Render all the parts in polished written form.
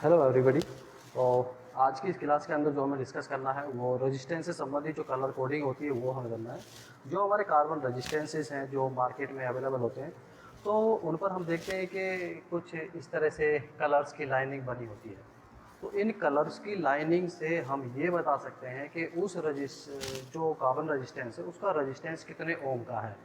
Hello everybody. तो आज की इस क्लास के अंदर जो हमें डिस्कस करना है वो रेजिस्टेंस से संबंधित जो कलर कोडिंग होती है वो हमें करना है। जो हमारे कार्बन रेजिस्टेंसेस हैं जो मार्केट में अवेलेबल होते हैं, तो उन पर हम देखते हैं कि कुछ इस तरह से कलर्स की लाइनिंग बनी होती है। तो इन कलर्स की लाइनिंग से हम ये बता सकते हैं कि उस जो कार्बन रेजिस्टेंस है उसका रेजिस्टेंस कितने ओम का है।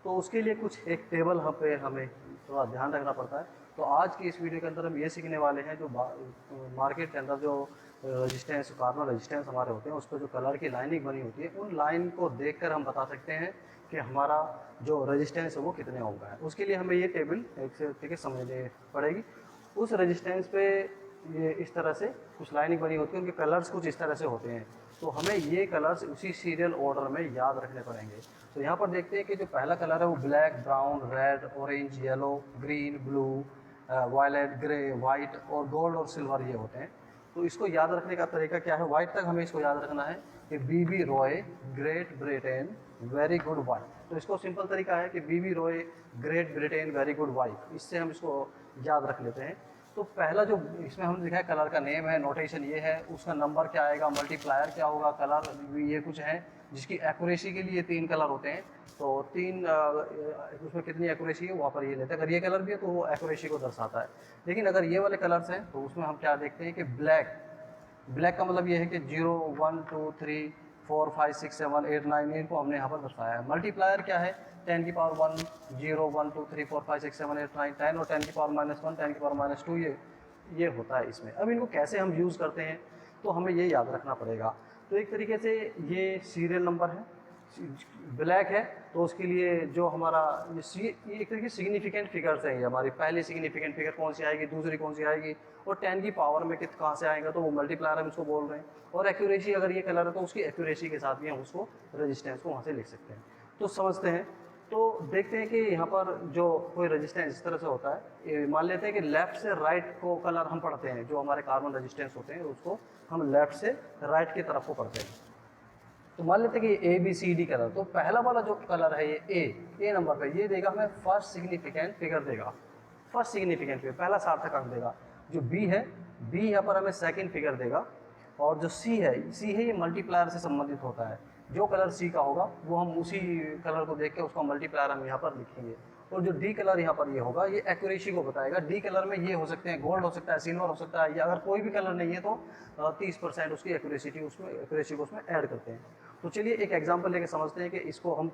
तो उसके लिए कुछ एक टेबल यहाँ पे हमें थोड़ा ध्यान रखना पड़ता है। तो आज की इस वीडियो के अंदर हम ये सीखने वाले हैं जो मार्केट के अंदर जो रेजिस्टेंस कार्बन रेजिस्टेंस हमारे होते हैं उस पर जो कलर की लाइनिंग बनी होती है, उन लाइन को देखकर हम बता सकते हैं कि हमारा जो रेजिस्टेंस है वो कितने ओम का है। उसके लिए हमें ये टेबल एक से ठीक है समझनी पड़ेगी। उस रेजिस्टेंस पे ये इस तरह से कुछ लाइनिंग बनी होती है, उनके कलर्स कुछ इस तरह से होते हैं। तो हमें ये कलर्स उसी सीरियल ऑर्डर में याद रखने पड़ेंगे। तो यहाँ पर देखते हैं कि जो पहला कलर है वो black, brown, red, orange, yellow, green, blue, violet, grey, white और गोल्ड और सिल्वर ये होते हैं। तो इसको याद रखने का तरीका क्या है? वाइट तक हमें इसको याद रखना है कि BB Roy, great Britain, very good wife. तो इसको सिंपल तरीका है कि BB Roy, great Britain, very good wife. इससे हम इसको याद रख लेते हैं। तो पहला जो इसमें हमने लिखा है कलर का नेम है, नोटेशन ये है, उसका नंबर क्या आएगा, मल्टीप्लायर क्या होगा, कलर ये कुछ है जिसकी एक्यूरेसी के लिए 3 कलर होते हैं। तो 3 उसमें कितनी एक्यूरेसी है वहाँ पर ये लेते हैं। अगर ये कलर भी है तो वो एक्यूरेसी को दर्शाता है। लेकिन अगर ये वाले कलर्स हैं तो उसमें हम क्या देखते हैं कि ब्लैक, ब्लैक का मतलब ये है कि 0, 1, 2, 3, 4, 5, 6, 7, 8, 9 इनको हमने यहाँ पर दर्शाया है। मल्टीप्लायर क्या है? 10 की पावर 1, 0, 1, 2, 3, 4, 5, 6, 7, 8, 9, 10 और 10 की पावर -1, 10 की पावर -2 ये होता है इसमें। अब इनको कैसे हम यूज़ करते हैं तो हमें ये याद रखना पड़ेगा। तो एक तरीके से ये सीरियल नंबर है, ब्लैक है तो उसके लिए जो हमारा ये एक तरीके से सिग्निफिकेंट फिगर्स है। ये हमारी पहली सिग्निफिकेंट फिगर कौन सी आएगी, दूसरी कौन सी आएगी और 10 की पावर में कहाँ से आएगा, तो वो मल्टीप्लायर हम इसको बोल रहे हैं। और एक्यूरेसी अगर ये कलर है तो उसकी एक्यूरेसी के साथ भी हम उसको रेजिस्टेंस को वहाँ से लिख सकते हैं। तो समझते हैं। तो देखते हैं कि यहाँ पर जो कोई रेजिस्टेंस इस तरह से होता है, मान लेते हैं कि लेफ्ट से राइट को कलर हम पढ़ते हैं। जो हमारे कार्बन रेजिस्टेंस होते हैं उसको हम लेफ्ट से राइट की तरफ को पढ़ते हैं। तो मान लेते हैं कि ABCD कलर। तो पहला वाला जो कलर है ये ए नंबर पे ये देगा हमें फर्स्ट सिग्निफिकेंट फिगर देगा, फर्स्ट सिग्निफिकेंट फिगर, पहला सार्थक अंक देगा। जो बी है, बी यहाँ पर हमें सेकंड फिगर देगा। और जो सी है ये मल्टीप्लायर से संबंधित होता है। जो कलर सी का होगा वो हम उसी कलर को देख के उसका मल्टीप्लायर हम यहाँ पर लिखेंगे। और जो डी कलर यहाँ पर ये होगा ये एक्यूरेसी को बताएगा। डी कलर में ये हो सकते हैं, गोल्ड हो सकता है, सिल्वर हो सकता है, या अगर कोई भी कलर नहीं है तो 30% उसकी एक्यूरेसी को उसमें ऐड करते हैं। तो चलिए एक एग्जांपल लेके समझते हैं कि इसको हम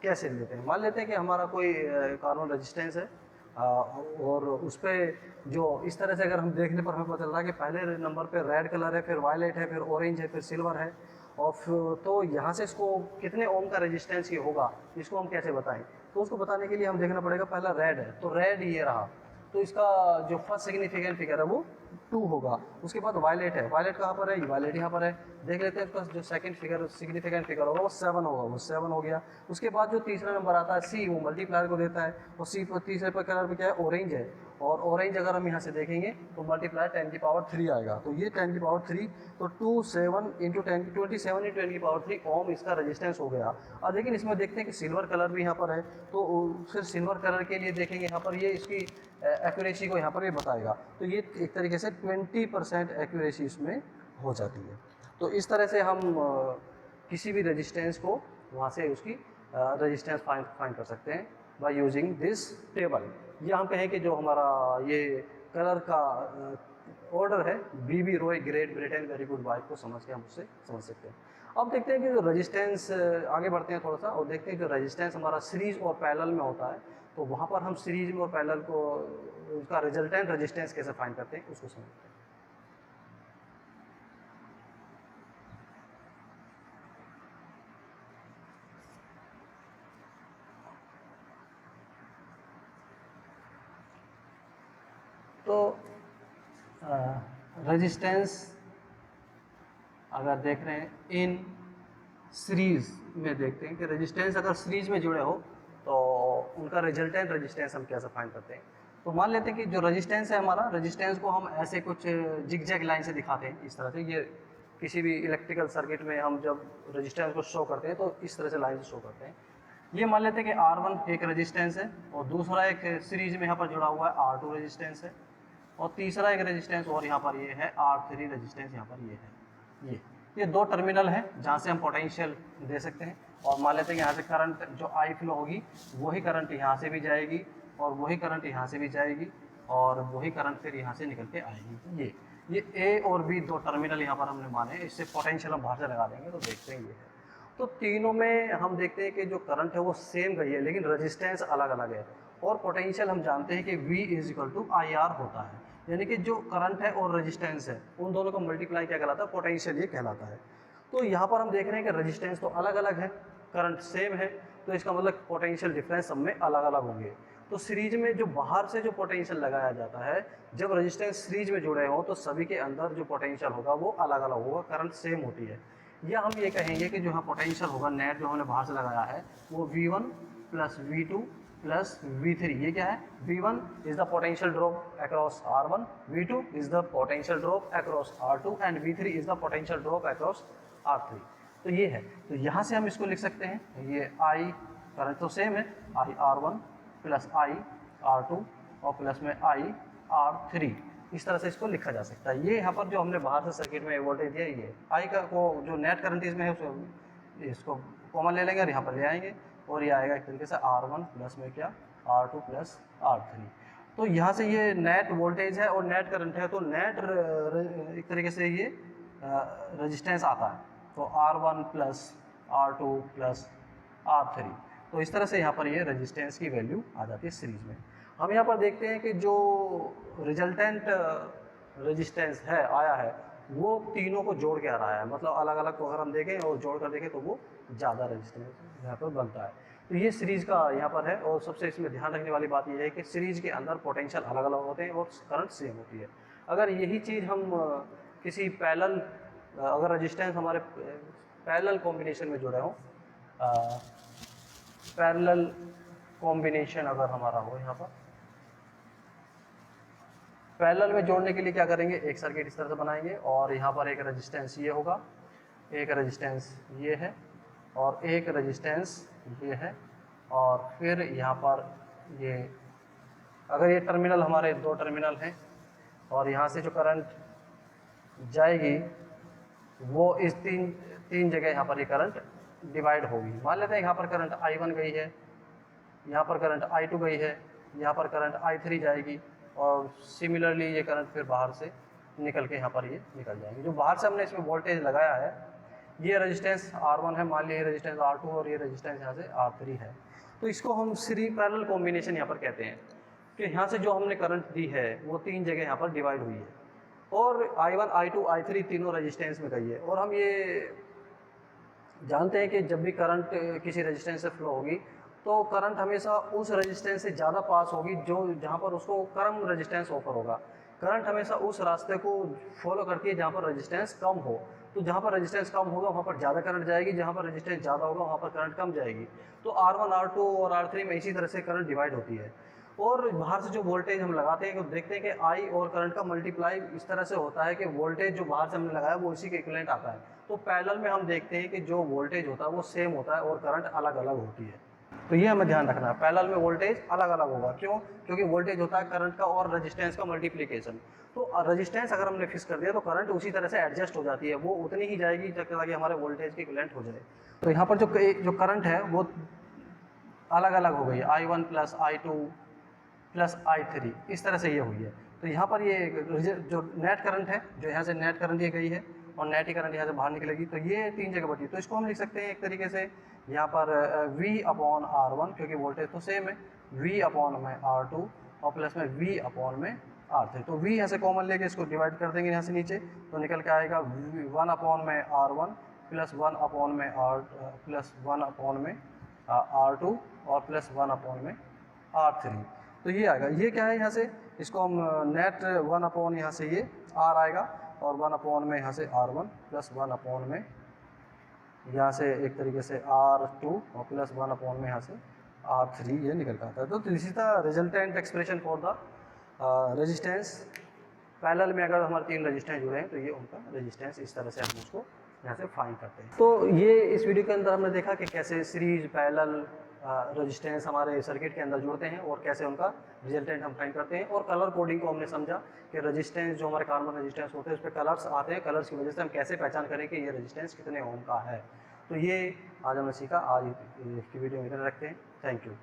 कैसे लेते हैं। मान लेते हैं कि हमारा कोई कार्बन रेजिस्टेंस है और उस पर जो इस तरह से अगर हम देखने पर हमें पता चल रहा है कि पहले नंबर पे रेड कलर है, फिर वायलेट है, फिर ऑरेंज है, फिर सिल्वर है। और तो यहाँ से इसको कितने ओम का रेजिस्टेंस ये होगा इसको हम कैसे बताएं? तो उसको बताने के लिए हम देखना पड़ेगा, पहला रेड है तो रेड ये रहा, तो इसका जो फर्स्ट सिग्निफिकेंट फिगर है वो 2 होगा। उसके बाद वायलेट है, वायलेट कहाँ पर है? वायलेट यहाँ पर है। देख लेते हैं उसका जो सेकंड फिगर सिग्निफिकेंट फिगर होगा वो 7 होगा, वो 7 हो गया। उसके बाद जो तीसरा नंबर आता है सी, वो मल्टीप्लायर को देता है। और सी पर तीसरे पर कलर पर क्या है? ऑरेंज है। और ऑरेंज अगर हम यहाँ से देखेंगे तो मल्टीप्लायर 10 की पावर 3 आएगा। तो ये 10 की पावर 3, तो 27 इंटू 10 की पावर 3 ओम इसका रेजिस्टेंस हो गया। और लेकिन इसमें देखते हैं कि सिल्वर कलर भी यहाँ पर है, तो फिर सिल्वर कलर के लिए देखेंगे यहाँ पर ये इसकी एक्यूरेसी को यहाँ पर ये बताएगा। तो ये एक तरीके से 20% एक्यूरेसी इसमें हो जाती है। तो इस तरह से हम किसी भी रेजिस्टेंस को वहाँ से उसकी रेजिस्टेंस फाइंड कर सकते हैं बाय यूजिंग दिस टेबल। या हम कहें कि जो हमारा ये कलर का ऑर्डर है, BB Roy, great Britain, very good wife को समझ के हम उससे समझ सकते हैं। अब देखते हैं कि जो रेजिस्टेंस, आगे बढ़ते हैं थोड़ा सा और देखते हैं जो रेजिस्टेंस हमारा सीरीज और पैरेलल में होता है, तो वहाँ पर हम सीरीज में और पैरेलल को उसका रिजल्टेंट रेजिस्टेंस कैसे फाइंड करते हैं उसको समझते हैं। तो रेजिस्टेंस अगर देख रहे हैं इन सीरीज में, देखते हैं कि रेजिस्टेंस अगर सीरीज में जुड़े हो तो उनका रिजल्टेंट रेजिस्टेंस हम कैसे फाइंड करते हैं। तो मान लेते हैं कि जो रेजिस्टेंस है हमारा, रेजिस्टेंस को हम ऐसे कुछ जिगजैग लाइन से दिखाते हैं इस तरह से। ये किसी भी इलेक्ट्रिकल सर्किट में हम जब रेजिस्टेंस को शो करते हैं तो इस तरह से लाइन से शो करते हैं। ये मान लेते हैं कि R1 एक रेजिस्टेंस है और दूसरा एक सीरीज में यहाँ पर जुड़ा हुआ है R2 रेजिस्टेंस है। और तीसरा एक रेजिस्टेंस और यहाँ पर ये है R3 रेजिस्टेंस, यहाँ पर ये है। ये दो टर्मिनल है जहाँ से हम पोटेंशियल दे सकते हैं। और मान लेते हैं कि यहाँ से करंट जो आई फ्लो होगी वही करंट यहाँ से भी जाएगी और वही करंट यहाँ से भी जाएगी और वही करंट फिर यहाँ से निकल के आएगी। ये ए और बी दो टर्मिनल यहाँ पर हमने माने, इससे पोटेंशियल हम बाहर से लगा देंगे तो देखते हैं ये है। तो तीनों में हम देखते हैं कि जो करंट है वो सेम गई है लेकिन रेजिस्टेंस अलग अलग है। और पोटेंशियल हम जानते हैं कि V = IR होता है, यानी कि जो करंट है और रेजिस्टेंस है उन दोनों का मल्टीप्लाई क्या कहलाता है, पोटेंशियल ये कहलाता है। तो यहाँ पर हम देख रहे हैं कि रेजिस्टेंस तो अलग अलग है, करंट सेम है, तो इसका मतलब पोटेंशियल डिफरेंस सब में अलग अलग होंगे। तो सीरीज में जो बाहर से जो पोटेंशियल लगाया जाता है, जब रेजिस्टेंस सीरीज में जुड़े हों तो सभी के अंदर जो पोटेंशियल होगा वो अलग अलग होगा, करंट सेम होती है। या हम ये कहेंगे कि जो यहाँ पोटेंशियल होगा नेट जो हमने बाहर से लगाया है वो V1 + V2 + V3, ये क्या है, V1 is the potential drop across R1, V2 is the potential drop across R2 and V3 is the potential drop across R3। तो ये है, तो यहाँ से हम इसको लिख सकते हैं, ये I करंट तो सेम है, IR1 + IR2 और प्लस में IR3, इस तरह से इसको लिखा जा सकता है। ये यहाँ पर जो हमने बाहर से सर्किट में वोल्टेज दिया ये आई का को जो नेट करंट इसमें है उसको इसको कॉमन ले लेंगे और यहाँ पर ले आएंगे और ये आएगा एक तरीके से R1 प्लस में क्या R2 + R3। तो यहाँ से ये नेट वोल्टेज है और नेट करंट है, तो नेट एक तरीके से ये रेजिस्टेंस आता है, तो R1 + R2 + R3। तो इस तरह से यहाँ पर ये रेजिस्टेंस की वैल्यू आ जाती है सीरीज में। हम यहाँ पर देखते हैं कि जो रिजल्टेंट रेजिस्टेंस है आया है वो तीनों को जोड़ के आ रहा है, मतलब अलग अलग को अगर हम देखें और जोड़ कर देखें तो वो ज़्यादा रेजिस्टेंस यहाँ पर बनता है। तो ये सीरीज़ का यहाँ पर है। और सबसे इसमें ध्यान रखने वाली बात ये है कि सीरीज़ के अंदर पोटेंशियल अलग अलग होते हैं और करंट सेम होती है। अगर यही चीज़ हम किसी पैरेलल अगर रेजिस्टेंस हमारे पैरेलल कॉम्बिनेशन में जुड़े हों, पैरेलल कॉम्बिनेशन अगर हमारा हो, यहाँ पर पैरेलल में जोड़ने के लिए क्या करेंगे, एक सर्किट इस तरह से बनाएंगे और यहाँ पर एक रेजिस्टेंस ये होगा, एक रेजिस्टेंस ये है और एक रेजिस्टेंस ये है और फिर यहाँ पर ये अगर ये टर्मिनल हमारे दो टर्मिनल हैं और यहाँ से जो करंट जाएगी वो इस तीन जगह यहाँ पर ये करंट डिवाइड होगी। मान लेते हैं यहाँ पर करंट I1 गई है, यहाँ पर करंट I2 गई है, यहाँ पर करंट I3 जाएगी और सिमिलरली ये करंट फिर बाहर से निकल के यहाँ पर ये निकल जाएंगे। जो बाहर से हमने इसमें वोल्टेज लगाया है ये रेजिस्टेंस R1 है, मान लीजिए रेजिस्टेंस R2 और ये रेजिस्टेंस यहाँ से R3 है। तो इसको हम सीरीज पैरेलल कॉम्बिनेशन यहाँ पर कहते हैं कि यहाँ से जो हमने करंट दी है वो तीन जगह यहाँ पर डिवाइड हुई है और I1, I2, I3 तीनों रेजिस्टेंस में गई है। और हम ये जानते हैं कि जब भी करंट किसी रेजिस्टेंस से फ्लो होगी तो करंट हमेशा उस रेजिस्टेंस से ज़्यादा पास होगी जो जहाँ पर उसको कम रेजिस्टेंस ऑफर होगा। करंट हमेशा उस रास्ते को फॉलो करती है जहाँ पर रेजिस्टेंस कम हो। तो जहाँ पर रेजिस्टेंस कम होगा वहाँ पर ज़्यादा करंट जाएगी, जहाँ पर रेजिस्टेंस ज़्यादा होगा वहाँ पर करंट कम जाएगी। तो R1, R2 और R3 में इसी तरह से करंट डिवाइड होती है। और बाहर से जो वोल्टेज हम लगाते हैं तो देखते हैं कि I और करंट का मल्टीप्लाई इस तरह से होता है कि वोल्टेज जो बाहर से हमने लगाया वो इसी के इक्विवेलेंट आता है। तो पैरेलल में हम देखते हैं कि जो वोल्टेज होता है वो सेम होता है और करंट अलग अलग होती है। तो ये हमें ध्यान रखना है, पैरेलल में वोल्टेज अलग अलग होगा। क्यों? क्योंकि वोल्टेज होता है करंट का और रेजिस्टेंस का मल्टीप्लिकेशन। तो रेजिस्टेंस अगर हमने फिक्स कर दिया तो करंट उसी तरह से एडजस्ट हो जाती है, वो उतनी ही जाएगी ताकि हमारे वोल्टेज के इक्विवेलेंट हो जाए। तो यहाँ पर जो करंट है वो अलग अलग हो गई, I1 + I2 + I3, इस तरह से ये हुई है। तो यहाँ पर ये जो नेट करंट है, जो यहाँ से नेट करंट ये गई है और नेट ही करंट यहाँ से बाहर निकलेगी, तो ये तीन जगह बची। तो इसको हम लिख सकते हैं एक तरीके से यहाँ पर V/R1, क्योंकि वोल्टेज तो सेम है, V/R2 और प्लस में V/R3। तो V यहाँ से कॉमन लेके इसको डिवाइड कर देंगे यहाँ से नीचे, तो निकल के आएगा 1/R1 प्लस 1/R2 और प्लस 1/R3। तो ये आएगा, ये क्या है यहाँ से, इसको हम नेट 1/ यहाँ से ये R आएगा और 1/ में यहाँ से R1 प्लस 1/ में यहाँ से एक तरीके से R2 और प्लस 1/ में यहाँ से R3 ये निकल कर आता है। तो this is the resultant expression for the resistance. Parallel में अगर हमारे तीन रेजिस्टेंस जुड़े हैं तो ये उनका रेजिस्टेंस, इस तरह से हम उसको यहाँ से फाइंड करते हैं। तो ये इस वीडियो के अंदर हमने देखा कि कैसे सीरीज, पैरेलल रेजिस्टेंस हमारे सर्किट के अंदर जुड़ते हैं और कैसे उनका रिजल्टेंट हम फाइंड करते हैं। और कलर कोडिंग को हमने समझा कि रेजिस्टेंस जो हमारे कार्बन रेजिस्टेंस होते हैं उस पर कलर्स आते हैं, कलर्स की वजह से हम कैसे पहचान करें कि ये रेजिस्टेंस कितने ओम का है। तो ये आज हमने सीखा। आज की वीडियो में इतना रखते हैं। Thank you.